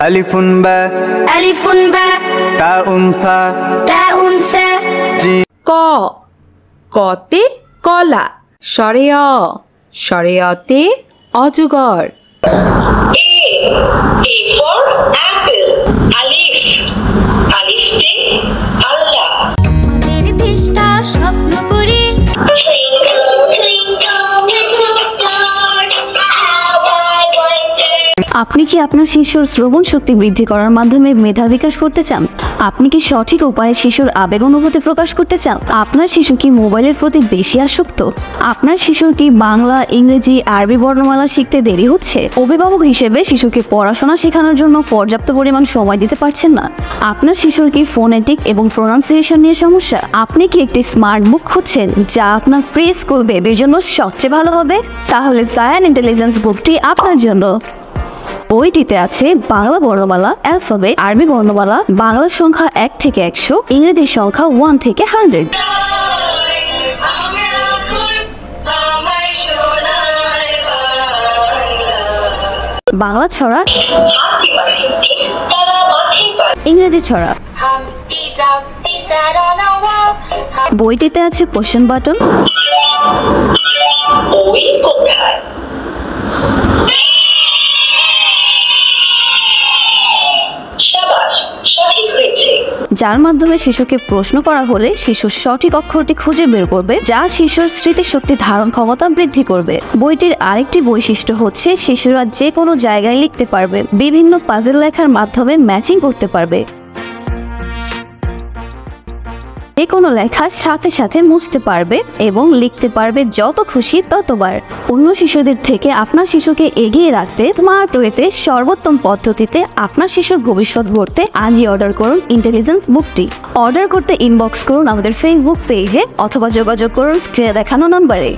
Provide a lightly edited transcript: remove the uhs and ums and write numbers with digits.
আলিফুন বা তাউন ফা জিম ক কতে কলা শরেয়তে অজগর A for apple. Alif. Alifte Allah. আপনি কি আপনার শিশুর শ্রবণ শক্তি বৃদ্ধি করার মাধ্যমে মেধার বিকাশ করতে চান? আপনি কি সঠিক উপায়ে শিশুর আবেগ অনুভূতি প্রকাশ করতে চান? আপনার শিশু কি মোবাইলের প্রতি বেশি আসক্ত? আপনার শিশুর কি বাংলা, ইংরেজি, আরবি বর্ণমালা শিখতে দেরি হচ্ছে? অভিভাবক হিসেবে শিশুকে পড়াশোনা শেখানোর জন্য পর্যাপ্ত পরিমাণ সময় দিতে পারছেন না? আপনার শিশুর কি ফোনেটিক এবং প্রোনাউন্সিয়েশন নিয়ে সমস্যা? আপনি কি একটি স্মার্ট বুক খুঁজছেন যা আপনার প্রি স্কুল বেবির জন্য সবচেয়ে ভালো হবে? তাহলে জায়ান ইন্টেলিজেন্স বুকটি আপনার জন্য। বইটিতে আছে বাংলা বর্ণমালা, অ্যালফাবেট, আরবি বর্ণমালা, বাংলা সংখ্যা 1 থেকে 100, ইংরেজি সংখ্যা 1 থেকে 100। বাংলা ছড়া, ইংরেজি ছড়া। বইটিতে আছে কোশ্চেন বাটন। ওই কোথায়? যার মাধ্যমে শিশুকে প্রশ্ন করা হলে শিশুর সঠিক অক্ষরটি খুঁজে বের করবে, যা শিশুর স্মৃতিশক্তি ধারণ ক্ষমতা বৃদ্ধি করবে। বইটির আরেকটি বৈশিষ্ট্য হচ্ছে শিশুরা যে কোনো জায়গায় লিখতে পারবে, বিভিন্ন পাজল লেখার মাধ্যমে ম্যাচিং করতে পারবে, যে কোনো লেখার সাথে সাথে মুছতে পারবে এবং লিখতে পারবে যত খুশি ততবার। অন্য শিশুদের থেকে আপনার শিশুকে এগিয়ে রাখতে স্মার্ট ওয়েতে সর্বোত্তম পদ্ধতিতে আপনার শিশুর ভবিষ্যৎ গড়তে আজই অর্ডার করুন ইন্টেলিজেন্স বুকটি। অর্ডার করতে ইনবক্স করুন আমাদের ফেসবুক পেজে অথবা যোগাযোগ করুন স্ক্রিনে দেখানো নম্বরে।